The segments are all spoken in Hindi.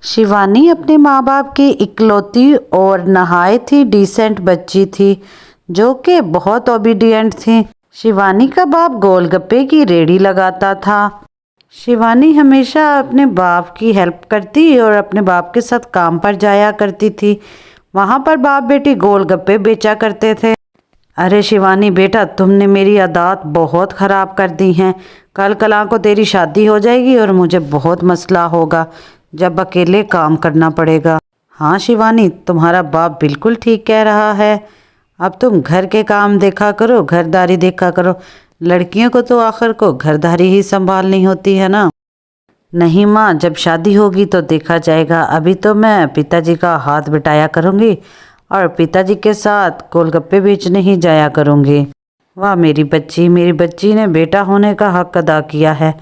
शिवानी अपने माँ बाप की इकलौती और नहायत ही डिसेंट बच्ची थी जो कि बहुत ओबीडियंट थी। शिवानी का बाप गोलगप्पे की रेडी लगाता था। शिवानी हमेशा अपने बाप की हेल्प करती और अपने बाप के साथ काम पर जाया करती थी। वहाँ पर बाप बेटी गोलगप्पे बेचा करते थे। अरे शिवानी बेटा, तुमने मेरी आदत बहुत ख़राब कर दी हैं। कल कला को तेरी शादी हो जाएगी और मुझे बहुत मसला होगा जब अकेले काम करना पड़ेगा। हाँ शिवानी, तुम्हारा बाप बिल्कुल ठीक कह रहा है। अब तुम घर के काम देखा करो, घरदारी देखा करो। लड़कियों को तो आखिर को घरदारी ही संभालनी होती है ना। नहीं माँ, जब शादी होगी तो देखा जाएगा। अभी तो मैं पिताजी का हाथ बटाया करूँगी और पिताजी के साथ गोलगप्पे बेचने ही जाया करूँगी। वाह मेरी बच्ची ने बेटा होने का हक अदा किया है।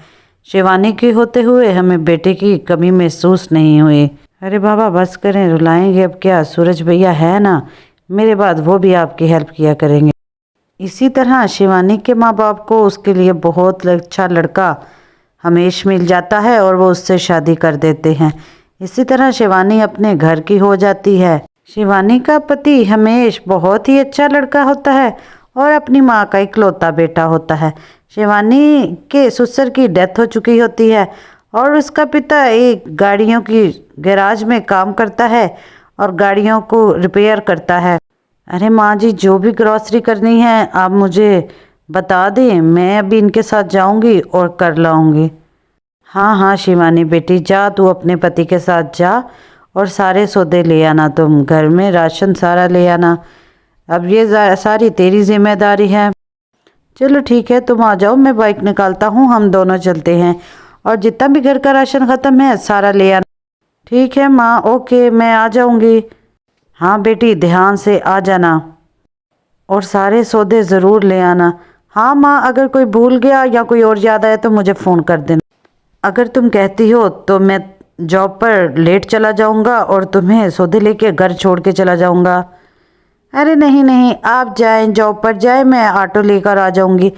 शिवानी के होते हुए हमें बेटे की कमी महसूस नहीं हुई। अरे बाबा बस करें, रुलाएंगे अब क्या। सूरज भैया है ना, मेरे बाद वो भी आपकी हेल्प किया करेंगे। इसी तरह शिवानी के माँ बाप को उसके लिए बहुत अच्छा लड़का हमेश मिल जाता है और वो उससे शादी कर देते हैं। इसी तरह शिवानी अपने घर की हो जाती है। शिवानी का पति हमेश बहुत ही अच्छा लड़का होता है और अपनी माँ का इकलौता बेटा होता है। शिवानी के ससुर की डेथ हो चुकी होती है और उसका पिता एक गाड़ियों की गैराज में काम करता है और गाड़ियों को रिपेयर करता है। अरे माँ जी, जो भी ग्रॉसरी करनी है आप मुझे बता दें, मैं अभी इनके साथ जाऊंगी और कर लाऊंगी। हाँ हाँ शिवानी बेटी, जा तू अपने पति के साथ जा और सारे सौदे ले आना। तुम घर में राशन सारा ले आना। अब ये सारी तेरी जिम्मेदारी है। चलो ठीक है, तुम आ जाओ, मैं बाइक निकालता हूँ, हम दोनों चलते हैं और जितना भी घर का राशन ख़त्म है सारा ले आना। ठीक है माँ, ओके, मैं आ जाऊँगी। हाँ बेटी, ध्यान से आ जाना और सारे सौदे ज़रूर ले आना। हाँ माँ, अगर कोई भूल गया या कोई और याद आया तो मुझे फ़ोन कर देना। अगर तुम कहती हो तो मैं जॉब पर लेट चला जाऊँगा और तुम्हें सौदे लेके घर छोड़ के चला जाऊँगा। अरे नहीं नहीं, आप जाएं, जॉब पर जाएं, मैं ऑटो लेकर आ जाऊँगी।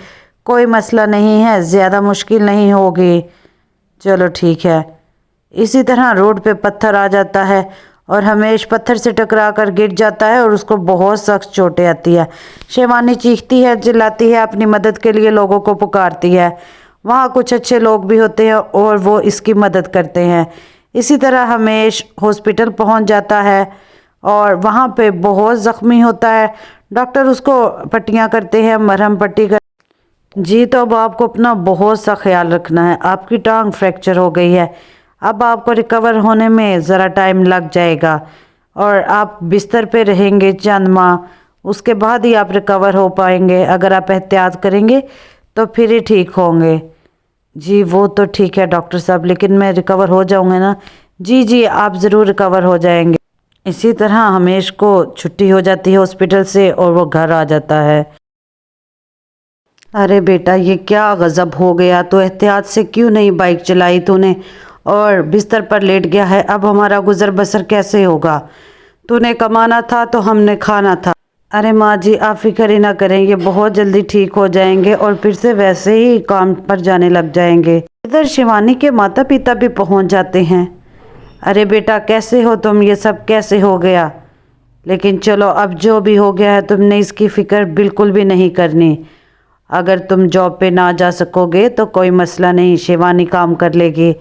कोई मसला नहीं है, ज़्यादा मुश्किल नहीं होगी। चलो ठीक है। इसी तरह रोड पे पत्थर आ जाता है और हमेश पत्थर से टकरा कर गिर जाता है और उसको बहुत सख्त चोटें आती है। शिवानी चीखती है, चिल्लाती है, अपनी मदद के लिए लोगों को पुकारती है। वहाँ कुछ अच्छे लोग भी होते हैं और वो इसकी मदद करते हैं। इसी तरह हमेश हॉस्पिटल पहुँच जाता है और वहाँ पे बहुत ज़ख्मी होता है। डॉक्टर उसको पट्टियाँ करते हैं, मरहम पट्टी कर। जी तो अब आपको अपना बहुत सा ख्याल रखना है। आपकी टांग फ्रैक्चर हो गई है, अब आपको रिकवर होने में ज़रा टाइम लग जाएगा और आप बिस्तर पे रहेंगे चंद माह, उसके बाद ही आप रिकवर हो पाएंगे। अगर आप एहतियात करेंगे तो फिर ही ठीक होंगे। जी वो तो ठीक है डॉक्टर साहब, लेकिन मैं रिकवर हो जाऊंगा ना? जी जी, आप ज़रूर रिकवर हो जाएंगे। इसी तरह हमेश को छुट्टी हो जाती है हॉस्पिटल से और वो घर आ जाता है। अरे बेटा, ये क्या गज़ब हो गया, तो एहतियात से क्यों नहीं बाइक चलाई तूने और बिस्तर पर लेट गया है। अब हमारा गुजर बसर कैसे होगा? तूने कमाना था तो हमने खाना था। अरे माँ जी, आप फिक्र ही ना करें, ये बहुत जल्दी ठीक हो जाएंगे और फिर से वैसे ही काम पर जाने लग जाएंगे। इधर शिवानी के माता पिता भी पहुँच जाते हैं। अरे बेटा कैसे हो तुम, ये सब कैसे हो गया? लेकिन चलो, अब जो भी हो गया है तुमने इसकी फ़िक्र बिल्कुल भी नहीं करनी। अगर तुम जॉब पे ना जा सकोगे तो कोई मसला नहीं, शिवानी काम कर लेगी।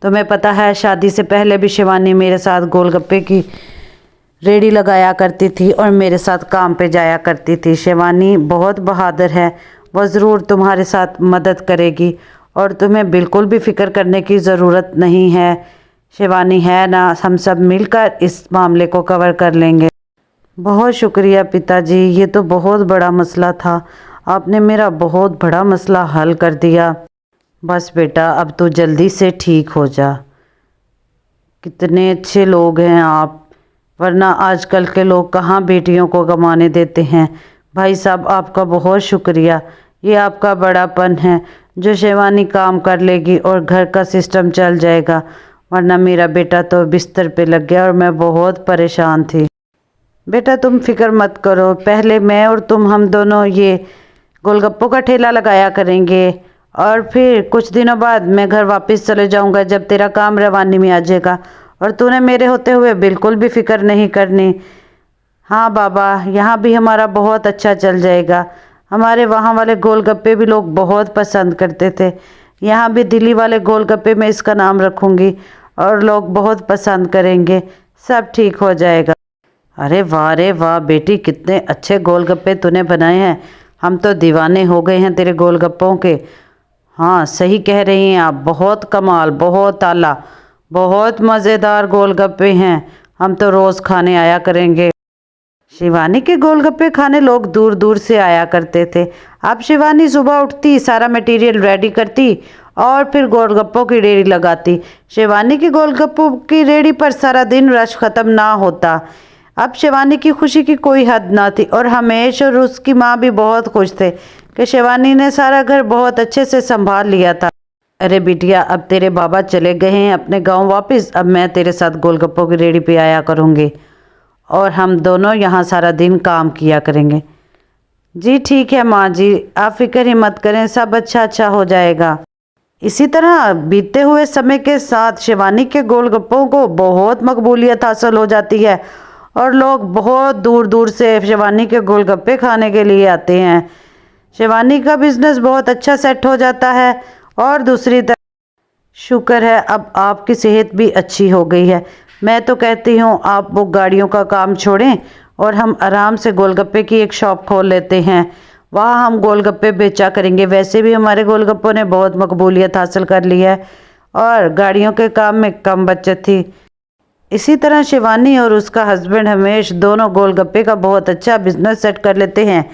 तुम्हें पता है शादी से पहले भी शिवानी मेरे साथ गोलगप्पे की रेडी लगाया करती थी और मेरे साथ काम पे जाया करती थी। शिवानी बहुत बहादुर है, वो ज़रूर तुम्हारे साथ मदद करेगी और तुम्हें बिल्कुल भी फ़िक्र करने की ज़रूरत नहीं है। शिवानी है ना, हम सब मिलकर इस मामले को कवर कर लेंगे। बहुत शुक्रिया पिताजी, ये तो बहुत बड़ा मसला था, आपने मेरा बहुत बड़ा मसला हल कर दिया। बस बेटा, अब तो जल्दी से ठीक हो जा। कितने अच्छे लोग हैं आप, वरना आजकल के लोग कहाँ बेटियों को कमाने देते हैं। भाई साहब, आपका बहुत शुक्रिया, ये आपका बड़ापन है जो शिवानी काम कर लेगी और घर का सिस्टम चल जाएगा। वरना मेरा बेटा तो बिस्तर पे लग गया और मैं बहुत परेशान थी। बेटा तुम फिक्र मत करो, पहले मैं और तुम हम दोनों ये गोलगप्पों का ठेला लगाया करेंगे और फिर कुछ दिनों बाद मैं घर वापस चले जाऊंगा जब तेरा काम रवानी में आ जाएगा और तूने मेरे होते हुए बिल्कुल भी फिक्र नहीं करनी। हाँ बाबा, यहाँ भी हमारा बहुत अच्छा चल जाएगा। हमारे वहाँ वाले गोलगप्पे भी लोग बहुत पसंद करते थे। यहाँ भी दिल्ली वाले गोलगप्पे में इसका नाम रखूँगी और लोग बहुत पसंद करेंगे। सब ठीक हो जाएगा। अरे वाह रे वाह बेटी, कितने अच्छे गोलगप्पे तूने बनाए हैं। हम तो दीवाने हो गए हैं तेरे गोलगप्पों के। हाँ सही कह रही हैं आप, बहुत कमाल, बहुत आला, बहुत मज़ेदार गोलगप्पे हैं। हम तो रोज़ खाने आया करेंगे। शिवानी के गोलगप्पे खाने लोग दूर दूर से आया करते थे। अब शिवानी सुबह उठती, सारा मटेरियल रेडी करती और फिर गोलगप्पों की रेडी लगाती। शिवानी की गोलगप्पों की रेडी पर सारा दिन रश ख़त्म ना होता। अब शिवानी की खुशी की कोई हद ना थी और हमेश और उसकी माँ भी बहुत खुश थे कि शिवानी ने सारा घर बहुत अच्छे से संभाल लिया था। अरे बिटिया, अब तेरे बाबा चले गए हैं अपने गांव वापस। अब मैं तेरे साथ गोलगप्पों की रेडी पे आया करूँगी और हम दोनों यहाँ सारा दिन काम किया करेंगे। जी ठीक है माँ जी, आप फिक्र ही मत करें, सब अच्छा हो जाएगा। इसी तरह बीतते हुए समय के साथ शिवानी के गोलगप्पों को बहुत मकबूलियत हासिल हो जाती है और लोग बहुत दूर दूर से शिवानी के गोलगप्पे खाने के लिए आते हैं। शिवानी का बिजनेस बहुत अच्छा सेट हो जाता है और दूसरी तरफ शुक्र है अब आपकी सेहत भी अच्छी हो गई है। मैं तो कहती हूँ आप वो गाड़ियों का काम छोड़ें और हम आराम से गोलगप्पे की एक शॉप खोल लेते हैं। वहाँ हम गोलगप्पे बेचा करेंगे। वैसे भी हमारे गोलगप्पों ने बहुत मकबूलियत हासिल कर ली है और गाड़ियों के काम में कम बचत थी। इसी तरह शिवानी और उसका हस्बैंड हमेश दोनों गोलगप्पे का बहुत अच्छा बिजनेस सेट कर लेते हैं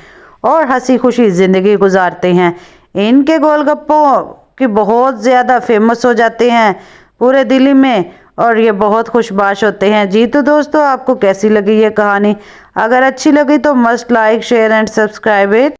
और हंसी खुशी ज़िंदगी गुजारते हैं। इनके गोलगप्पों कि बहुत ज़्यादा फेमस हो जाते हैं पूरे दिल्ली में और ये बहुत खुशबाश होते हैं। जी तो दोस्तों, आपको कैसी लगी ये कहानी? अगर अच्छी लगी तो must like, share and subscribe it.